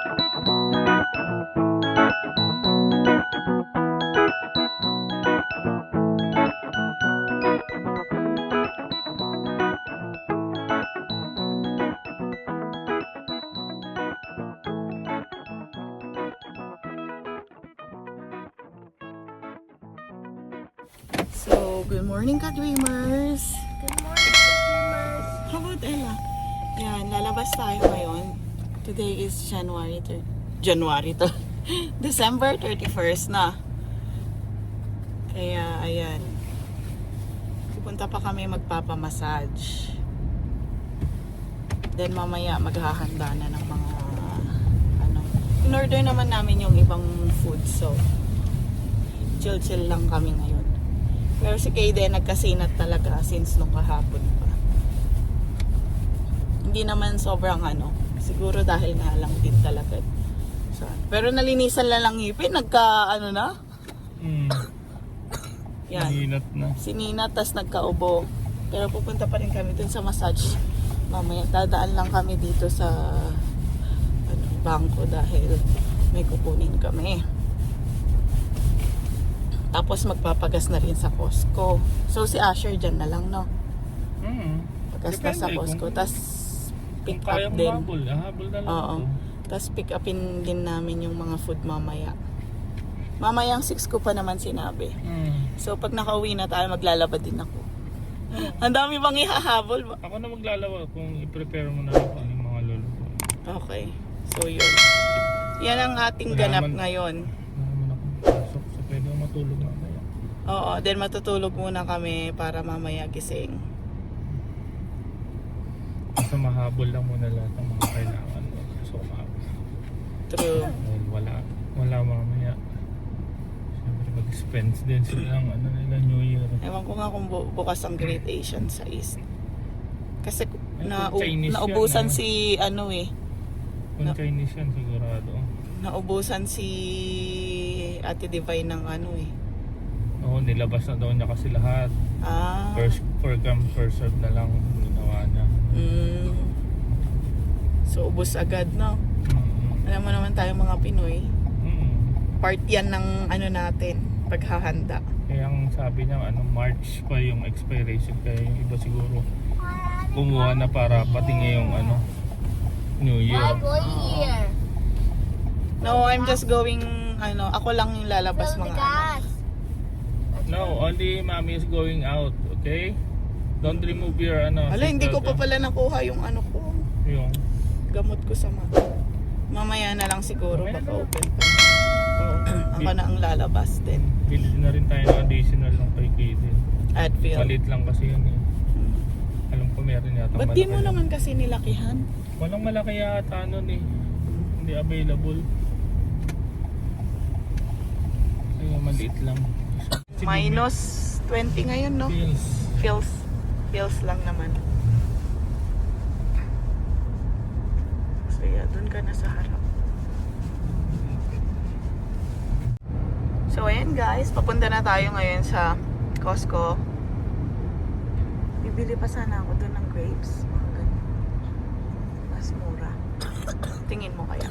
So, good morning ka-dreamers! Good morning, dreamers. How about Ella? Yan, lalabas tayo ngayon. Today is December 31st na. Kaya, ayan. Pupunta pa kami magpapamassage. Then mamaya maghahanda na ng mga in-order naman namin yung ibang food. So, chill-chill lang kami ngayon. Pero si Kayden nagkasinat talaga since nung kahapon pa. Hindi naman sobrang siguro dahil nga lang din talaga. So, pero nalinisan lang ngipin, na. Yan. Sinat na. Sininat, tas nagkaubo. Pero pupunta pa rin kami dun sa massage. Mamaya dadaan lang kami dito sa bangko dahil may kukunin kami. Tapos magpapagas na rin sa Costco. So si Asher dyan na lang, no? Pagas na sa Costco. Tapos pick up din. Habol na lang. Oo. Tapos pick upin din namin yung mga food mamaya. Mamayang 6 ko pa naman sinabi. So pag nakauwi na tayo, maglalaba din ako. Ang dami bang ihahabol? Ako na maglalaba kung i-prepare mo na ako yung mga lolo ko. Okay. So yun. Yan ang ating ganap ngayon. So pwede ako matulog mamaya. Oo, then matutulog muna kami para mamaya gising. Basta mahabol lang muna lahat ng mga kailangan mo. So mahabol. True. Dahil wala mamaya. Siyempre mag-expense din sila ng nila New Year. Ewan ko nga kung bukas ang Great Asian sa East. Kasi Chinese naubusan yan, si Kung Chinese yan sigurado. naubusan si Ate Divine ng Oo, nilabas na daw niya kasi lahat. First come, first serve na lang ginawa niya. So ubos agad, no? Alam mo naman tayo mga Pinoy, part yan ng natin, paghahanda. Kaya ang sabi niya, March pa yung expiration. Kaya yung iba siguro kumuha na para pati ngayong New Year. Here. No, I'm just going, ako lang yung lalabas Fill the mga gas. No, only mommy is going out, okay? Don't remove your Hala, hindi ko pa seatbelt, pala nakuha yung ko. yung Gamot ko sa mata. Mamaya na lang siguro, Mamaya baka na lang. open pa. Oo. Ako na ang lalabas din. Bilhin na rin tayo ng additional ng kay Kaden. Advil. Malit lang kasi yun eh. Alam ko meron yata Ba't di malaki mo lang. naman kasi nilakihan? Walang malaki yata nun eh. Hindi available. Kaya maliit lang. Minus 20 ngayon, no? Pills. Feels lang naman. So yeah, dun ka na sa harap. So ayan guys, papunta na tayo ngayon sa Costco. Bibili pa sana ako dun ng grapes. Mga ganun. Mas mura. Tingin mo kaya?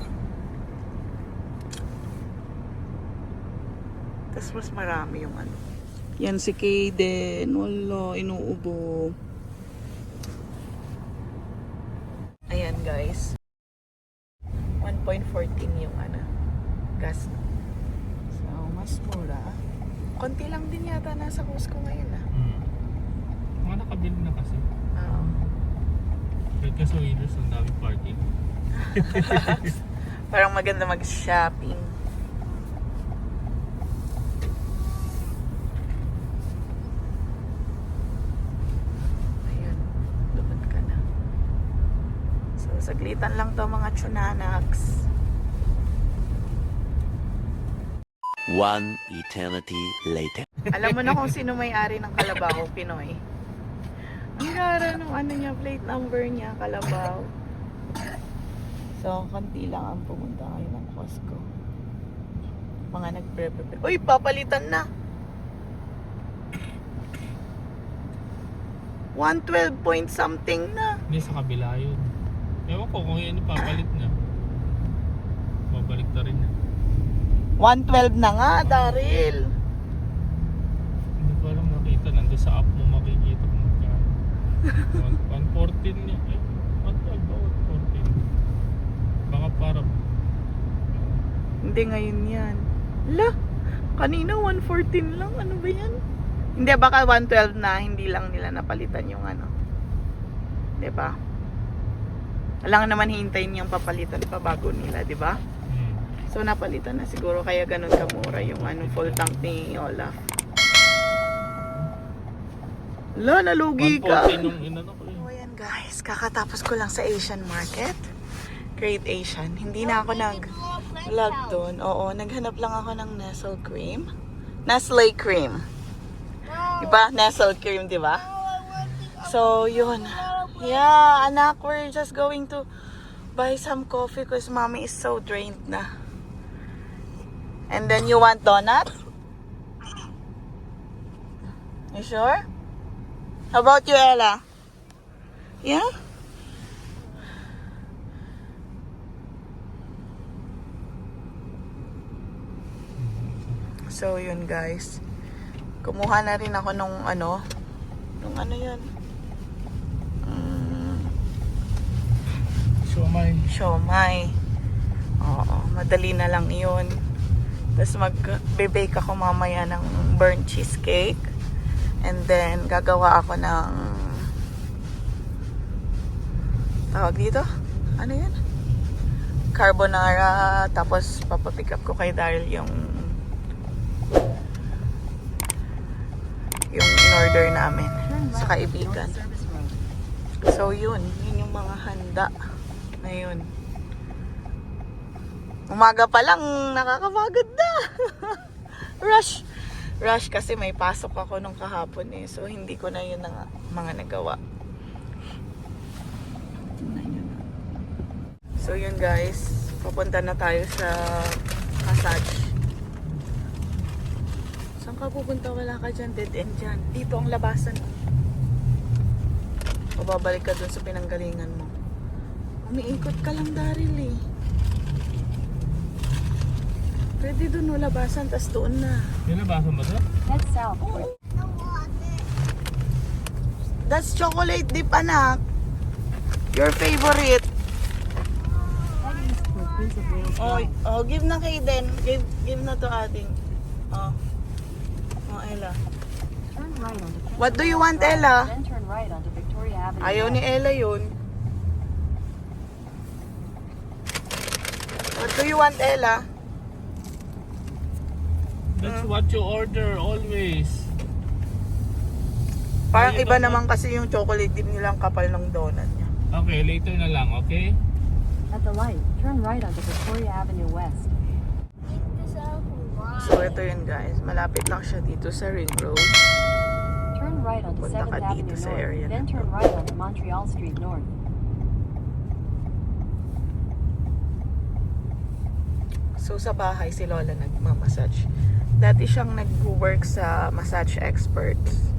Tapos mas marami yung Yan si Kayden. Wala, inuubo. Ayan guys. 1.14 yung gas. So, mas mura. Konti lang din yata nasa Costco ngayon Mga nakabili na kasi. Oo. Kahit kasi Wheelers, ang dami parking. Parang maganda mag-shopping. Ayan. Doon ka na. So, saglitan lang to mga tsunanaks. One eternity later. Alam mo na kung sino may-ari ng Kalabaw, Pinoy. Ang gara nung niya, plate number niya, Kalabaw. So, konti lang ang pumunta ngayon ng Costco. Mga nagpre-prepare. Uy, papalitan na! 112 point something na. Hindi, sa kabila yun. Ewan ko kung yun ipapalit na. 112 na nga, Daryl. Hindi ko alam nakita. Nandun sa app mo makikita kung magkano. 114 niya. 112 ba? 114. Baka para... Hindi ngayon yan. Hala, kanina 114 lang. Ano ba yan? Hindi, baka 112 na. Hindi lang nila napalitan yung ano. Diba? Alam naman hintayin yung papalitan pa bago nila, diba? So napalitan na siguro kaya ganun kamura yung ano, full tank ni Olaf. Hala, nalugi ka. 114 nung inano ko So ayan guys, kakatapos ko lang sa Asian Market. Great Asian. Hindi na ako nag-vlog doon. Oo, naghanap lang ako ng Nestle cream. Nestle cream. Diba? Nestle cream, diba? So, yun. Yeah, anak, we're just going to buy some coffee because mommy is so drained na. And then you want donut? You sure? How about you, Ella? Yeah? So, yun guys. Kumuha na rin ako nung ano. Nung ano yun? Siomai. Oo, madali na lang yun. Tapos mag-bake ako mamaya ng burnt cheesecake. And then, gagawa ako ng tawag dito? Ano yun? Carbonara. Tapos, papapick up ko kay Daryl yung in-order namin sa kaibigan. So, yun yung mga handa ngayon. Umaga pa lang, nakakapagod na. Rush kasi may pasok ako nung kahapon eh. So, hindi ko na yun na mga nagawa. So, yun guys. Papunta na tayo sa massage. Saan ka pupunta? Wala ka dyan. Dead end dyan. Dito ang labasan. O babalik ka dun sa pinanggalingan mo. Umiikot ka lang, Daryl eh. Pwede dun o labasan, tas doon na. Yung labasan ba ito? Head south. That's chocolate dip, anak. Your favorite. Head east for Prince of Wales Drive. Give na kay Den. Give na to ating. Ella. Turn right onto Prince What of do you Wales want, Drive, Ella? Then turn right onto Victoria Avenue. Ayaw ni Ella yun. What do you want, Ella? That's what you order always. Parang Ay, iba donut. naman kasi yung chocolate dip nilang kapal ng donut niya. Okay, later na lang, okay? At the light, turn right onto Victoria Avenue West. So ito yun guys, malapit lang siya dito sa Ring Road. Turn right onto Punta 7th ka Avenue dito sa North. area Then na turn to. right onto Montreal Street North. So sa bahay si Lola nagmamassage. Dati siyang nag-work sa massage experts.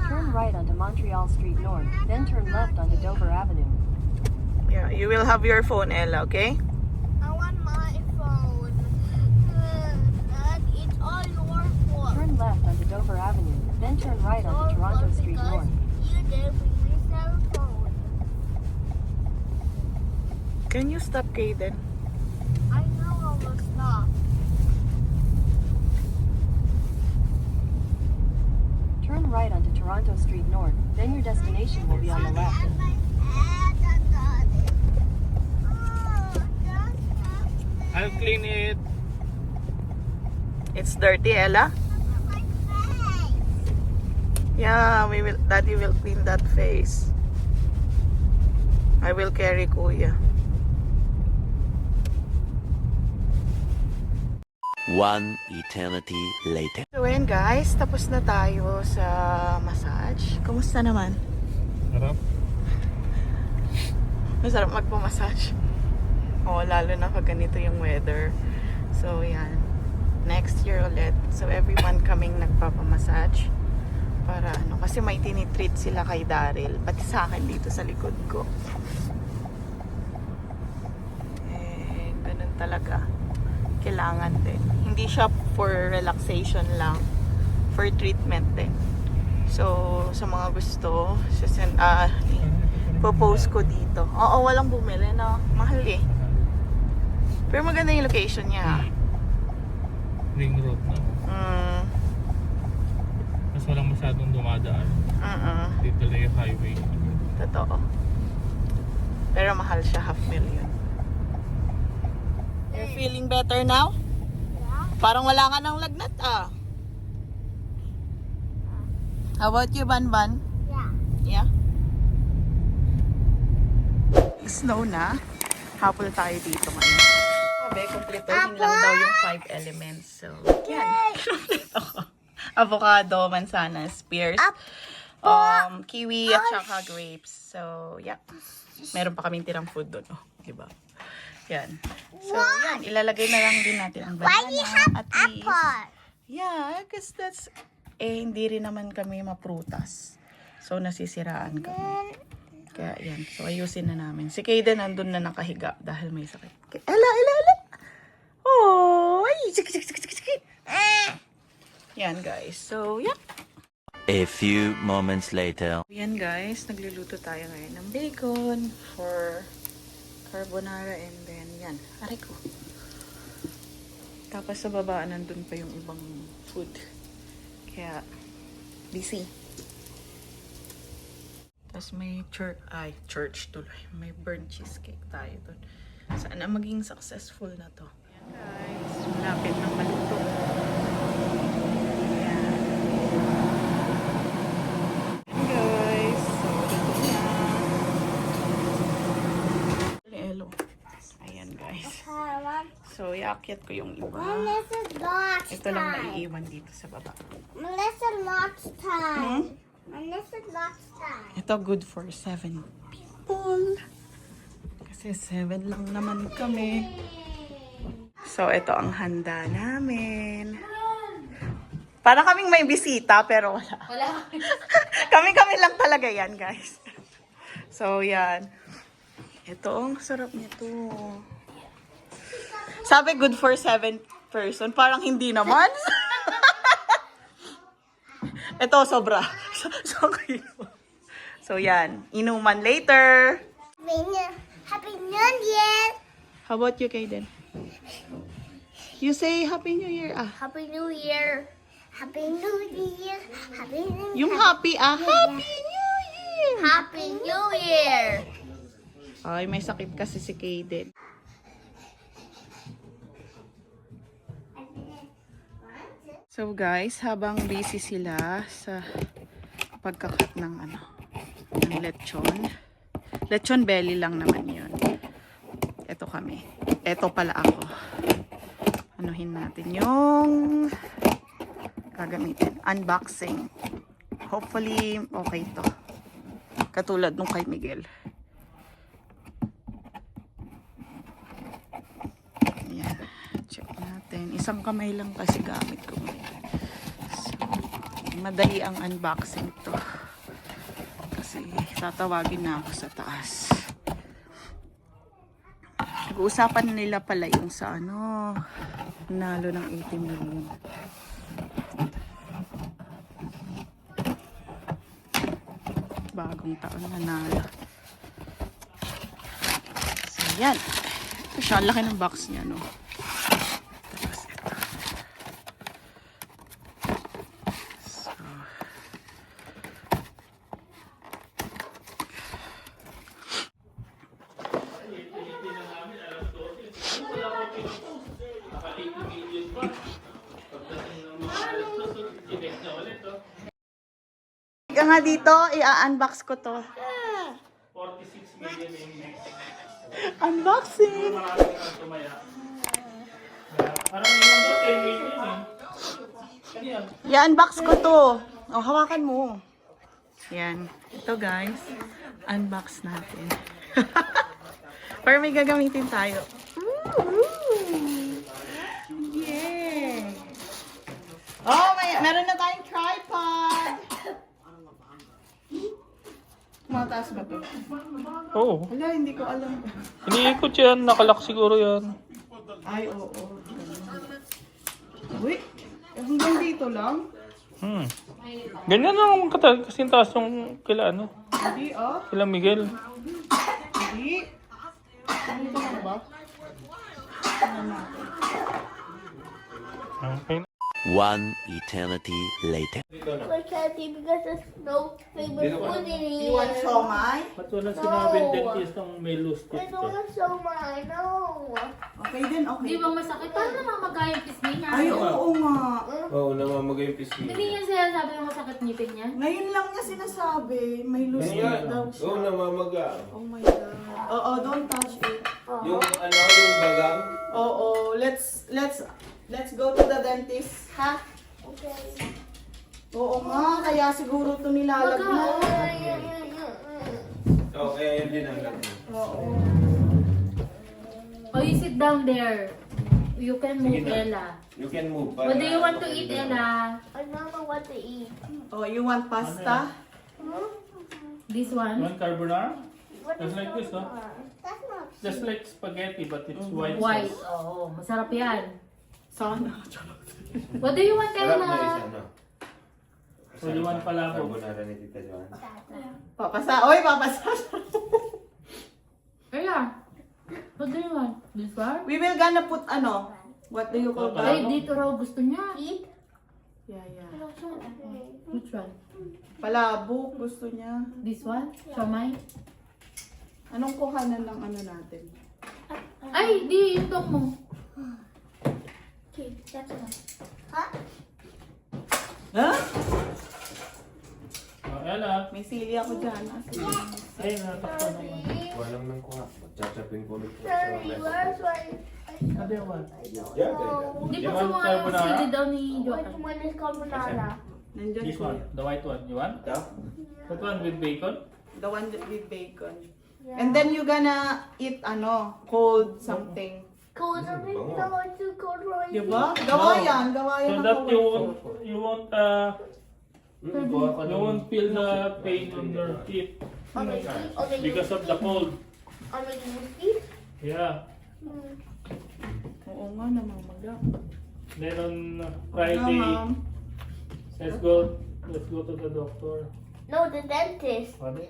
Turn right onto Montreal Street North. Then turn left onto Dover Avenue. Yeah, you will have your phone, Ella, okay? I want my phone. Dad, it's all your fault. Turn left onto Dover Avenue. Then turn right onto Your Toronto fault Street because North. you gave me my cell phone. Can you stop, Kaden? I know I will stop. Turn right onto Toronto Street North. Then your destination will be on the left. I'll clean it. It's dirty, Ella? Yeah, Daddy will clean that face. I will carry Kuya. One eternity later. So ayan guys, tapos na tayo sa massage. Kumusta naman? Harap. Masarap magpamassage. Oo, lalo na pag ganito yung weather. So yan, next year ulit. So every month kaming nagpapamassage. Para ano, kasi may tinitreat sila kay Daryl. Pati sa akin dito sa likod ko. talaga. Kailangan din. Hindi siya for relaxation lang. For treatment din. So, sa mga gusto, popost ko dito. Oo, walang bumili na. Mahal eh. Pero maganda yung location niya. Ring road na. Mas walang masyadong dumadaan. Dito lang yung highway. Totoo. Pero mahal siya, $500,000. You're feeling better now? Yeah. Parang wala ka ng lagnat ah. How about you, Banban? Yeah. Yeah? Snow na. Hapol tayo dito ngayon. Sabi, kumpletohin lang daw yung 5 elements. So, yan. Avocado, mansanas, pears, kiwi, at saka grapes. So, yeah. Meron pa kaming tirang food doon. Oh, diba? Yan. So, yan. Ilalagay na lang din natin ang banana. At least. Yeah, because that's... hindi rin naman kami maprutas. So, nasisiraan kami. Kaya, yan. So, ayusin na namin. Si Kaden nandun na nakahiga dahil may sakit. Ela! Oh! Ay! Sikit! Yan, guys. So, yeah. A few moments later. Yan, guys. Nagluluto tayo ngayon ng bacon for carbonara and then, yan. Aray ko. Tapos sa baba, nandun pa yung ibang food. Kaya, busy. Tapos may church tuloy. May burnt cheesecake tayo dun. Sana maging successful na to. Ayan guys, malapit ng maluto. Ayan. Ayan guys, so luto na. Elo. Ayan guys. So, iakyat ko yung iba. Melissa's lots Ito lang time. naiiwan dito sa baba. Melissa lots time. Melissa's lots time. Ito good for 7 people. Kasi 7 lang naman kami. So, ito ang handa namin. Parang kaming may bisita, pero wala. Kami-kami lang talaga yan, guys. So, yan. Ito, ang sarap nito. Sabi good for 7 person. Parang hindi naman. Ito, sobra. So, so, yan. Inuman later. Happy New Year. How about you, Kaden? You say Happy New Year, ah. Happy New Year. Happy New Year. Happy New Year. Yung happy, ah. Happy New Year! Happy New Year. Ay, may sakit kasi si Kaden. So guys, habang busy sila sa pagkakat ng ng lechon. Lechon belly lang naman 'yon. Ito kami. Ito pala ako. Anuhin natin yung gagamitin. Unboxing. Hopefully okay to. Katulad nung kay Miguel. Ayan. Check natin. Isang kamay lang kasi gamit ko. Madali ang unboxing to kasi tatawagin na ako sa taas. Nag-uusapan nila pala yung sa nalo ng 80 million. Bagong taon na nalo. So yan, siya, ang laki ng box niya, no? Ika nga dito, i-unbox ko to. 46 million yung Unboxing! maraming ang tumaya. Parang yung 10 million eh. Kanyan. I-unbox ko to. O, hawakan mo. Yan. Ito guys, unbox natin. Para may gagamitin tayo. Yeah! Oh, meron na tayong tripod! Mataas ba to? Oo. Wala, hindi ko alam. Iniikot yan. Nakalak siguro yan. Ay, oo. Uy, hanggang dito lang? Ganyan lang kasing taas yung kila ano, Hindi kila Miguel. Hindi. Ano ito lang ba? Okay. One eternity later. I can't eat because there's no favorite food in here. You want siomay? Ba't wala sinabing dentist ang may loose I teeth don't ko? want so much. No. Okay din, okay. Di ba masakit? Paano namamaga yung pisngi niya? Ay, oo nga. Oo, namamagay yung pisngi. Hindi niya siya sabi yung masakit ngipin niya? Ngayon lang niya sinasabi. May loose Ganyan. daw siya. Oo, namamaga. Oh my God. Oo, don't touch it. Yung ano, yung bagang. Oo, let's go to the dentist. Ha? Okay. Oo nga, kaya siguro ito nilalagyan. Oo, kaya yun din ang lahat. Oo. Oh, you sit down there. You can move, Sige na. Ella. You can move. What do you want to eat, Ella? I don't know what to eat. Oh, you want pasta? This You one? want carbonara? What Just is like this, huh? That's not Just like spaghetti but it's white White. sauce. Oo, masarap yan. Sana. What do you want, Sarap na isa, Ella? no? So you want palabok? Carbonara ni Tita Joan. Papasa. Oy, papasa. Ella, what do you want? This one? We will gonna put ano? What do you call Ay, that? dito raw gusto niya. eat. Yeah, yeah. Which one? Palabok gusto niya. This one? Siomay? Anong kuhanan ng ano natin? Ay, di, yung dog mo. Okay, that's enough. Huh? Ha? Oh, Ella. May sili ako dyan. Ay, natakpan naman. Walang nang kuha. Magchachapin ko ulit. Sorry, where's my... Ano yung one? No. Di You ba want sa mga yung carbonara? sili daw ni Which Joan? one is carbonara? Nandyan This po. one, the white one. You want? That one with bacon? The one with bacon. Yeah. And then you gonna eat ano, cold something. Cold something? No, it's too cold for you. Diba? Gawa No. yan. Gawa yan So ng that you cold. won't Kuha ka you won't feel the pain on your teeth Okay, because of the cold. I'm making whiskey. Yeah. Oo nga, namamaga. Then on Ano, Friday, ma'am? let's go to the doctor. No, the dentist. Ano?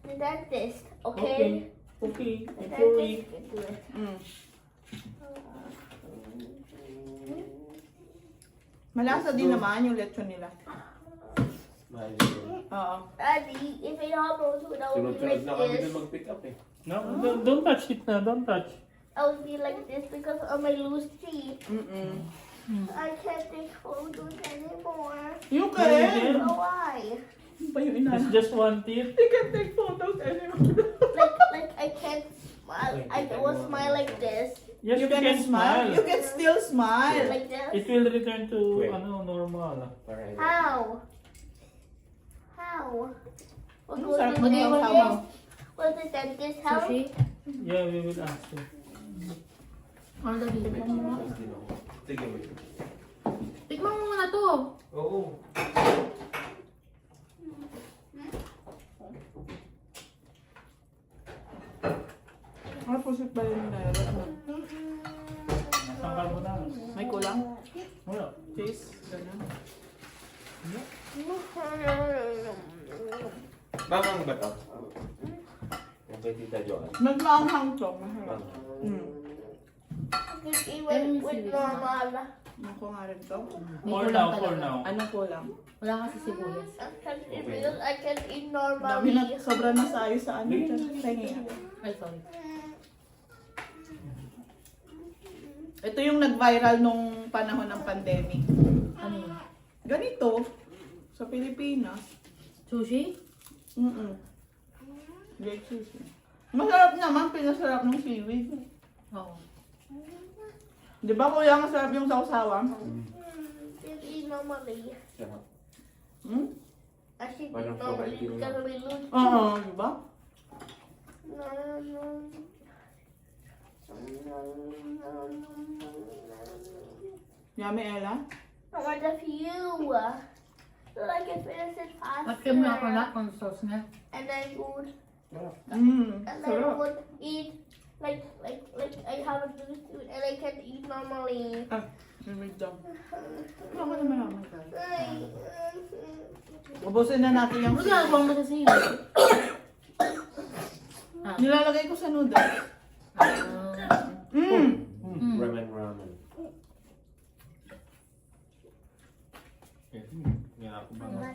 The dentist. Okay. Okay. Okay. The Before we dentist can do it. Mm. Malasa din naman yung lechon nila. Mahal yun. Oo. Daddy, if I have those food, I would be Sunod-sunod like na kami na this. mag-pick up eh. no, don't touch it na, don't touch. I would be like this because of my loose teeth. Mm-mm. I can't take photos anymore. You You can! can. So why? Ano ba yung It's inana? just one teeth. You can take photos anymore. Like I can't smile. I will smile like this. Yes, You you can can smile. You smile. can still smile. Like this. It will return to Wait. normal. Para How? How? What Ano goes sarap in mo the ng dentist? sabaw? What the dentist help? Sushi? Yeah, we will ask you. All the dito mo. Sige, wait. Tikman mo muna to. Oo. Ano pusit ba yun na yun? Nasaan carbonara? May kulang? Wala. Cheese? Ganyan. Bakang ba to? Yung kay Tita Joan. Nagmaanghang to. Masarap. Mm. Just eat with normal. Ako nga rin to. For now, for now. Anong kulang? Wala kasi sibuyas. I can't eat because I can't eat Dami na, normally. sobra na sa ayos sa ano. Tingi. Ay, sorry. Ito yung nag-viral nung panahon ng pandemic. Ano yun? Ganito. Sa Pilipinas. Sushi? Mm-mm. Great sushi. Masarap naman, pinasarap ng seaweed. Oo. Di ba kuya, masarap yung sausawan? Just eat normally. Sarap. Hmm? I should eat Parang normally providing because we lose. Oo, di ba? Yummy, Ella? I want a few. So I can finish it At kaya mo ako faster. na kung sauce niya. And then would Mm, and then sarap. would eat like I have a tooth and I can't eat normally. Wait lang. Wala ka naman naman tayo. Ay, Ubusin na natin yung Ano ginagawa mo kasi yun? nilalagay ko sa noodles. Ramen. May ako ba na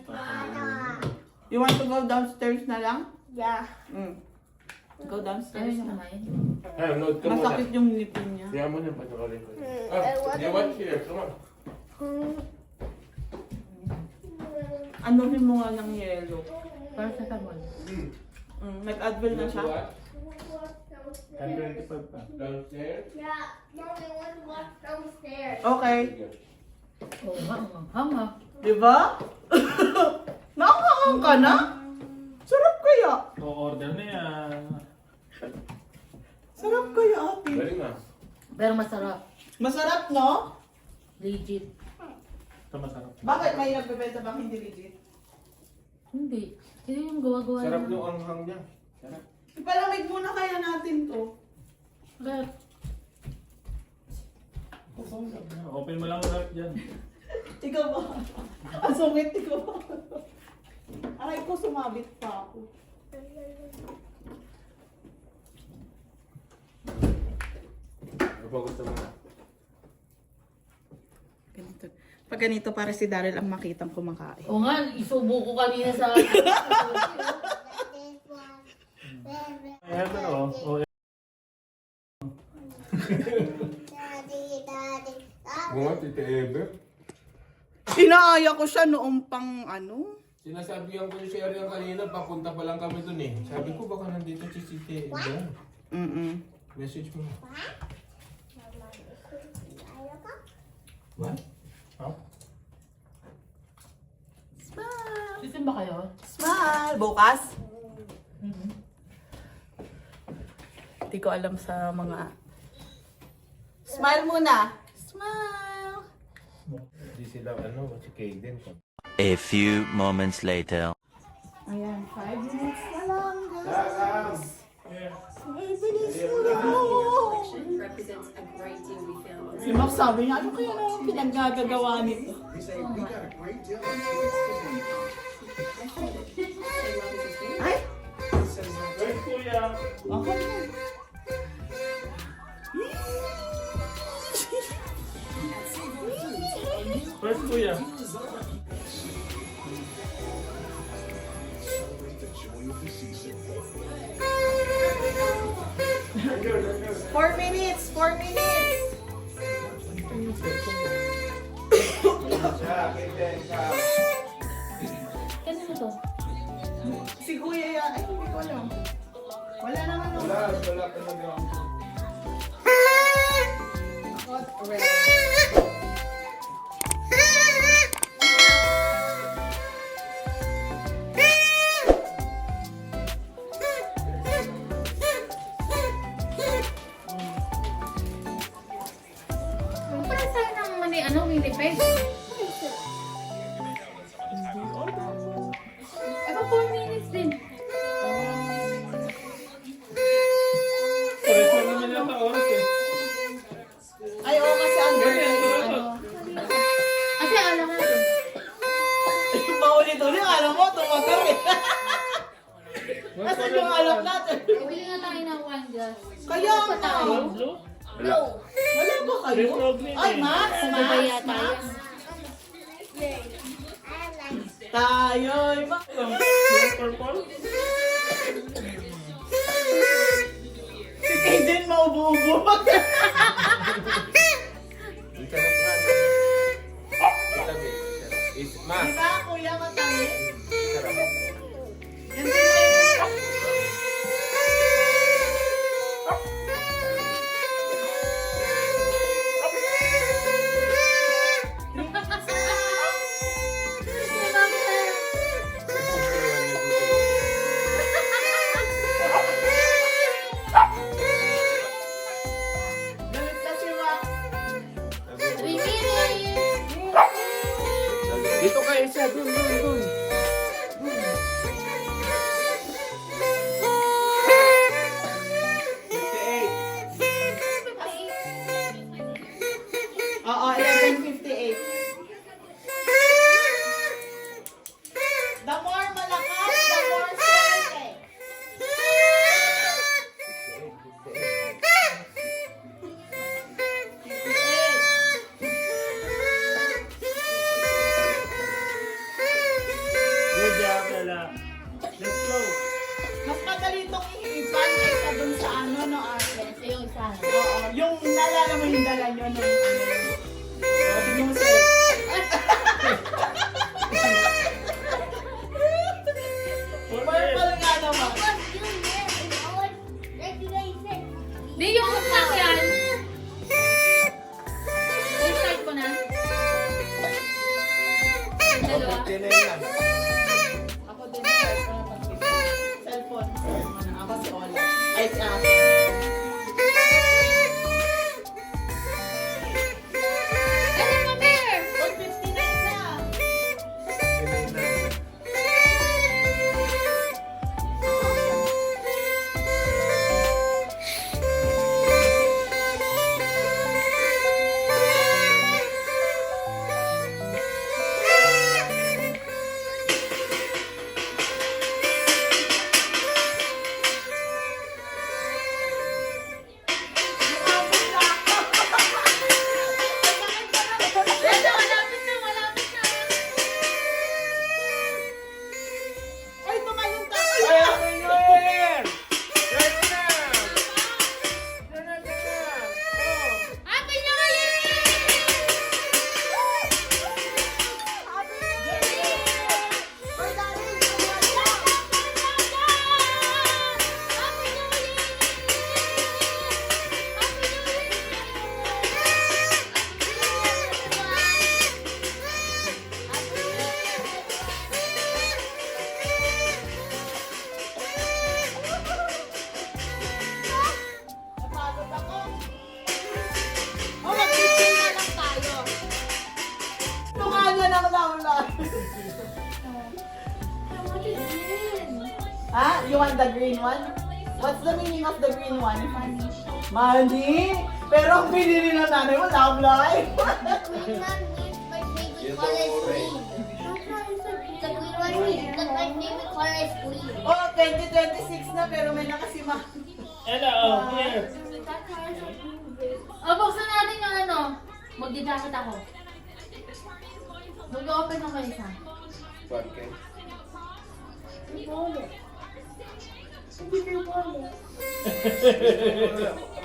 You want to go downstairs na lang? yeah. Go Ayaw downstairs niya na. kumain. Hey, load ka muna. Masakit yung ngipin niya. Kaya mo na patuloy ko. I want You watch here, come on. Anuhin mo nga ng yelo. Para sa tamol. Nag-advil na siya. What? $10.25 pa. Downstairs? Yeah, Mommy, I want to walk downstairs. Okay. Oo nga, ang hanga. Diba? Nakakakang ka na? Sarap kaya. O-order na yan. Sarap kaya ate. Galing ah. Pero masarap. Masarap no? Legit. Ito masarap. Bakit may nagbebenta bang hindi legit? Hindi. Hindi yung gawa-gawa Sarap niya. nung anghang niya. Sarap. Ipalamig muna kaya natin to. But, Open mo lang lahat dyan. Ikaw ba? Ang sungit ikaw ba? Aray ko, sumabit pa ako. Ano pa gusto mo? Ganito. Pag ganito, para si Daryl ang makitang kumakain. oo nga, isubo ko kanina sa... Ayan ito no. Mga tita Ebe. Inaaya ko siya noong pang ano. Sinasabihan ko yung share yung kanina, papunta pa lang kami dun eh. Sabi ko baka nandito si Tita Ebe. Message mo. What? Huh? Smile! Sisim ba kayo? Smile! Bukas? Hindi ko alam sa mga... Smile muna! Smile! Hindi sila ano, si Kaden. A few moments later. Ayan, 5 minutes na lang, guys. 5 minutes na lang. Represents a great deal we found. Si Max sabi niya, ano kaya na yung pinaggagawa nito? Ay! Where's Kuya? Okay na. Where's Kuya? Four minutes! 4 minutes! Kanino to? Si Kuya yan. Ay, hindi ko alam. Wala naman no. Wala talaga. Hot red. Para sa'yo naman eh, ano, hindi pa eh. Aba, 4 minutes din. Pares lang naman yata oras eh. Ay, oo kasi ang birthday is ano. Kasi alam nga to. Paulit-ulit, alam mo, tumagal eh. Nasaan yung alak natin? Bili nga tayo ng wine glass. Kaya nga. Blue? Wala ba kayo? Ay, Max! Max! Max! Tayo'y Max! Yung purple? Si Kaden maubo-ubo. Ang sarap nga. Malamig. Is ma. Di ba, kuya, matangin? Sarap. Yan din na yun. Galit na si Max. 3 minutes! Dito kayo siya. Dun. itong ihipan kaysa dun sa ano, no, ate? Ito yung isa. Oo, yung nalala mo yung dala nyo nung ano. Oh, tignan mo sa'yo. Purple nga naman. Di yung mukha ko yan. I-start ko na. Dalawa. Tinay na. Ako din, cellphone. Ako si Ola. Ay, si ate. Ano pa, Bear? 159 na. Tinay na. Ito, malapit na, malapit na. Ay, tumayong ka. Ay, Happy New Year! Ready na! Diyan na, diyan na. Oh. Happy New Year! Napagod ako. Oh, mag-teaching na lang tayo. Tunga ng laula. Ha? You want the green one? What's the meaning of the green one? Money. Pero ang pinili ng nanay mo, love life. Green one means my favorite color is green. The green one means that my favorite color is green. Oh, 2026 na pero may nakasima. Hello, here. O, buksan natin yung ano. Mag-didakit ako. Mag-open ako isa. Okay.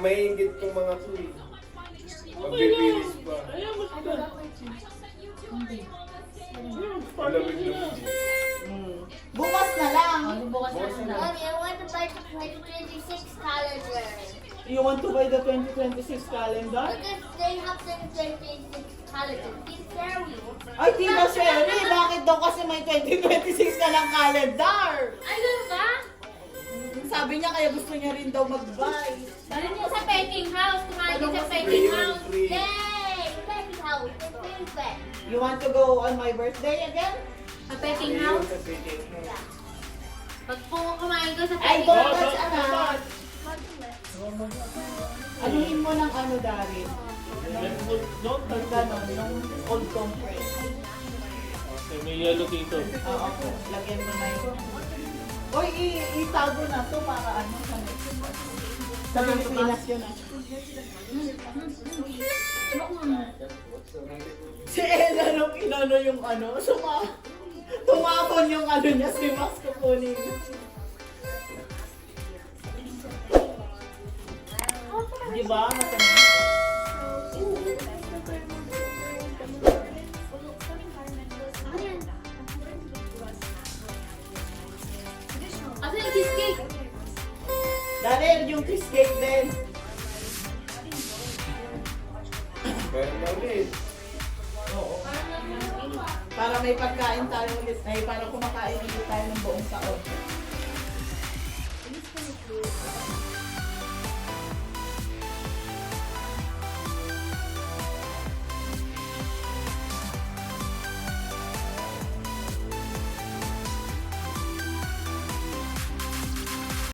May inggit tong mga to eh. Magbibilis pa. Malamig-lamig. Bukas na lang. Bukas na sila. Mommy, I want to buy the 2026 calendar. You want to buy the 2026 calendar? Because they have the 2026 calendar. It's scary. Ay, Tita Sherry, bakit daw kasi may 2026 ka ng calendar? Ay, ganun ba? Sabi niya kaya gusto niya rin daw mag-buy. Dali niyo sa petting house. Kumain din sa petting house. Yay! Pet house. The green pet. You want to go on my birthday again? Sa petting house. Pag po kumain ka sa Ay, petting house. bukas anak. Anuhin mo ng ano, Darin? Don't Pag gano'n, yung old compress. Okay, may yellow dito. Oo, lagyan mo na yun. Uy, itago na to para ano sa Pilipinas yun ah. Si Ella nung inano yung ano, tumapon yung ano niya, si Max kukunin. Diba? Masama. Asa yung cheesecake? Dahil yung cheesecake din. Pero na ulit. Oo. Para may pagkain tayo ulit. Ay, para kumakain ulit tayo ng buong taon.